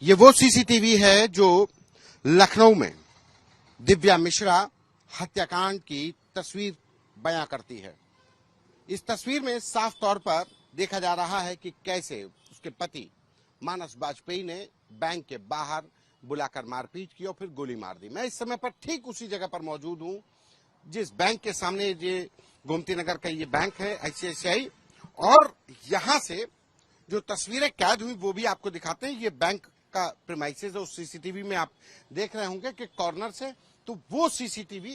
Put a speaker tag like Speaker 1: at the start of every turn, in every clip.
Speaker 1: ये वो सीसीटीवी है जो लखनऊ में दिव्या मिश्रा हत्याकांड की तस्वीर बयां करती है। इस तस्वीर में साफ तौर पर देखा जा रहा है कि कैसे उसके पति मानस बाजपेयी ने बैंक के बाहर बुलाकर मारपीट की और फिर गोली मार दी। मैं इस समय पर ठीक उसी जगह पर मौजूद हूं जिस बैंक के सामने ये गोमती नगर का ये बैंक है आईसीआईसीआई, और यहां से जो तस्वीरें कैद हुई वो भी आपको दिखाते हैं। ये बैंक का प्रीमाइसेस है, उस सीसीटीवी में आप देख रहे होंगे कि कॉर्नर से तो वो सीसीटीवी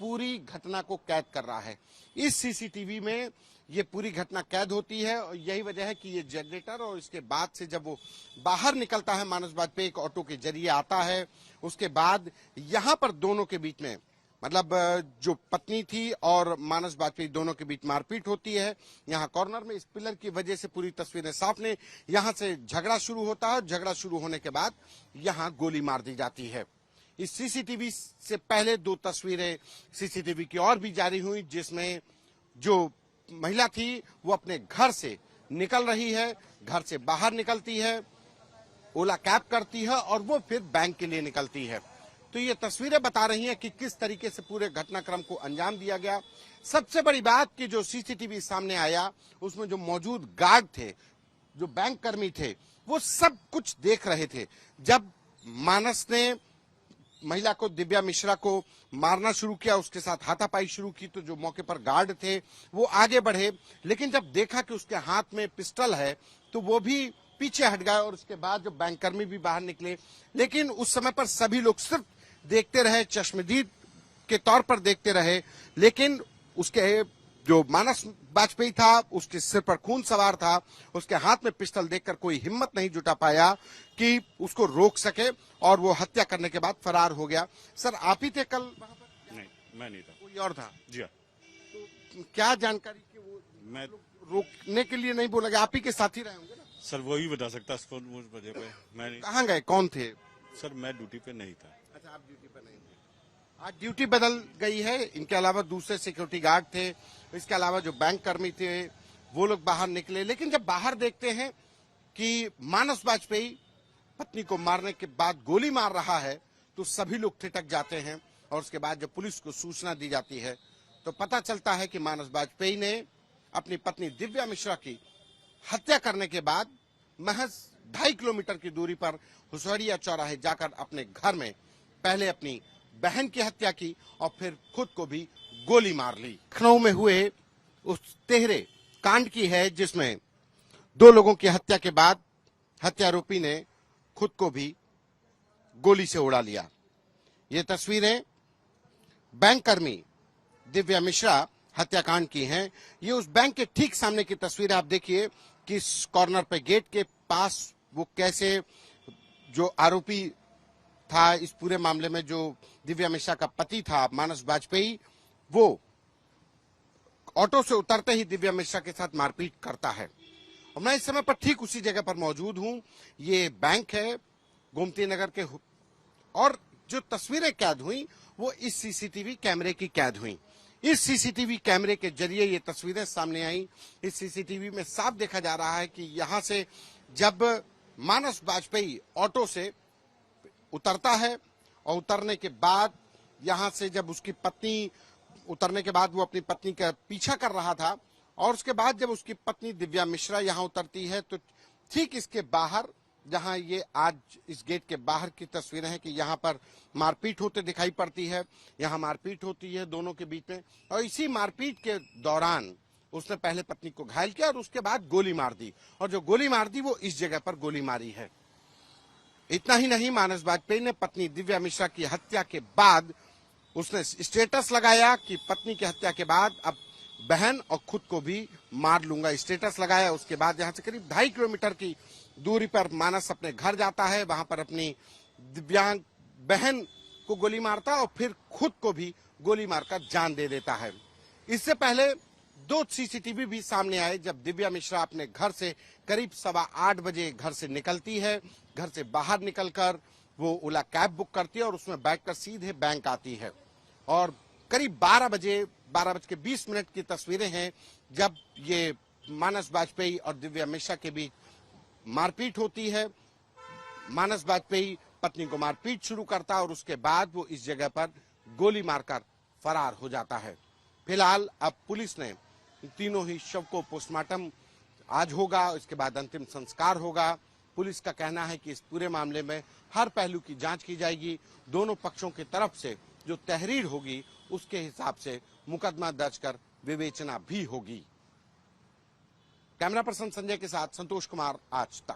Speaker 1: पूरी घटना को कैद कर रहा है। इस सीसीटीवी में ये पूरी घटना कैद होती है और यही वजह है कि ये जनरेटर और इसके बाद से जब वो बाहर निकलता है मानस बाजपेयी एक ऑटो के जरिए आता है, उसके बाद यहां पर दोनों के बीच में मतलब जो पत्नी थी और मानस बाजपेयी दोनों के बीच मारपीट होती है। यहाँ कॉर्नर में इस पिलर की वजह से पूरी तस्वीरें साफ ने, यहाँ से झगड़ा शुरू होता है। झगड़ा शुरू होने के बाद यहाँ गोली मार दी जाती है। इस सीसीटीवी से पहले दो तस्वीरें सीसीटीवी की और भी जारी हुई जिसमें जो महिला थी वो अपने घर से निकल रही है, घर से बाहर निकलती है, ओला कैब करती है और वो फिर बैंक के लिए निकलती है। तो ये तस्वीरें बता रही हैं कि किस तरीके से पूरे घटनाक्रम को अंजाम दिया गया। सबसे बड़ी बात कि जो सीसीटीवी सामने आया उसमें जो मौजूद गार्ड थे, जो बैंक कर्मी थे, वो सब कुछ देख रहे थे। जब मानस ने महिला को, दिव्या मिश्रा को मारना शुरू किया, उसके साथ हाथापाई शुरू की, तो जो मौके पर गार्ड थे वो आगे बढ़े, लेकिन जब देखा कि उसके हाथ में पिस्टल है तो वो भी पीछे हट गए और उसके बाद जो बैंककर्मी भी बाहर निकले। लेकिन उस समय पर सभी लोग सिर्फ देखते रहे, चश्मदीद के तौर पर देखते रहे। लेकिन उसके जो मानस बाजपेयी था उसके सिर पर खून सवार था, उसके हाथ में पिस्टल देखकर कोई हिम्मत नहीं जुटा पाया कि उसको रोक सके और वो हत्या करने के बाद फरार हो गया। सर, आप ही थे कल वहां पर?
Speaker 2: नहीं, मैं नहीं था,
Speaker 1: कोई और था।
Speaker 2: जी हाँ।
Speaker 1: तो क्या जानकारी कि वो
Speaker 2: मैं
Speaker 1: रोकने के लिए नहीं बोला गया? आप ही के साथी रहे होंगे ना?
Speaker 2: सर वही बता सकता है मुझ वजह पे। मैं नहीं,
Speaker 1: कहाँ गए, कौन थे?
Speaker 2: सर मैं ड्यूटी पे नहीं था।
Speaker 1: अच्छा, आप ड्यूटी पर नहीं थे। आज ड्यूटी बदल गई है। इनके अलावा दूसरे सिक्योरिटी गार्ड थे, इसके अलावा जो बैंक कर्मी थे वो लोग बाहर निकले। लेकिन जब बाहर देखते हैं कि मानस बाजपेयी पत्नी को मारने के बाद गोली मार रहा है तो सभी लोग ठिठक जाते हैं। और उसके बाद जब पुलिस को सूचना दी जाती है तो पता चलता है कि मानस बाजपेयी ने अपनी पत्नी दिव्या मिश्रा की हत्या करने के बाद महज 2.5 किलोमीटर की दूरी पर हुसैरिया चौराहे जाकर अपने घर में पहले अपनी बहन की हत्या की और फिर खुद को भी गोली मार ली। लखनऊ में हुए उस तेहरे कांड की है जिसमें 2 लोगों की हत्या के बाद हत्यारोपी ने खुद को भी गोली से उड़ा लिया। ये तस्वीरें बैंक कर्मी दिव्या मिश्रा हत्याकांड की हैं। ये उस बैंक के ठीक सामने की तस्वीर आप देखिए कि इस कॉर्नर पे गेट के पास वो कैसे जो आरोपी था इस पूरे मामले में, जो दिव्या मिश्रा का पति था मानस बाजपेयी, वो ऑटो से उतरते ही दिव्या मिश्रा के साथ मारपीट करता है। और मैं इस समय पर ठीक उसी जगह पर मौजूद हूं। ये बैंक है गोमती नगर के, और जो तस्वीरें कैद हुई वो इस सीसीटीवी कैमरे की कैद हुई। इस सीसीटीवी कैमरे के जरिए ये तस्वीरें सामने आई। इस सीसीटीवी में साफ देखा जा रहा है कि यहां से जब मानस बाजपेयी ऑटो से उतरता है और उतरने के बाद यहां से जब उसकी पत्नी उतरने के बाद वो अपनी पत्नी का पीछा कर रहा था, और उसके बाद जब उसकी पत्नी दिव्या मिश्रा यहां उतरती है तो ठीक इसके बाहर, जहां ये आज इस गेट के बाहर की तस्वीरें हैं कि यहां पर मारपीट होते दिखाई पड़ती है। यहां मारपीट होती है दोनों के बीच में, और इसी मारपीट के दौरान उसने पहले पत्नी को घायल किया और उसके बाद गोली मार दी। और जो गोली मार दी वो इस जगह पर गोली मारी है। इतना ही नहीं, मानस बाजपेयी ने पत्नी दिव्या मिश्रा की हत्या के बाद उसने स्टेटस लगाया कि पत्नी की हत्या के बाद अब बहन और खुद को भी मार लूंगा, स्टेटस लगाया। उसके बाद यहां से करीब 2.5 किलोमीटर की दूरी पर मानस अपने घर जाता है, वहां पर अपनी दिव्यांग बहन को गोली मारता और फिर खुद को भी गोली मारकर जान दे देता है। इससे पहले 2 सीसीटीवी भी सामने आए जब दिव्या मिश्रा अपने घर से करीब 8:15 बजे घर से निकलती है। घर से बाहर निकलकर वो ओला कैब बुक करती है और उसमें बैठकर सीधे बैंक आती है। और करीब 12:20 की तस्वीरें हैं जब ये मानस बाजपेयी और दिव्या मिश्रा के बीच मारपीट होती है। मानस वाजपेयी पत्नी को मारपीट शुरू करता है और उसके बाद वो इस जगह पर गोली मारकर फरार हो जाता है। फिलहाल अब पुलिस ने तीनों ही शव को पोस्टमार्टम आज होगा, इसके बाद अंतिम संस्कार होगा। पुलिस का कहना है कि इस पूरे मामले में हर पहलू की जांच की जाएगी। दोनों पक्षों की तरफ से जो तहरीर होगी उसके हिसाब से मुकदमा दर्ज कर विवेचना भी होगी। कैमरा पर्सन संजय के साथ संतोष कुमार, आज तक।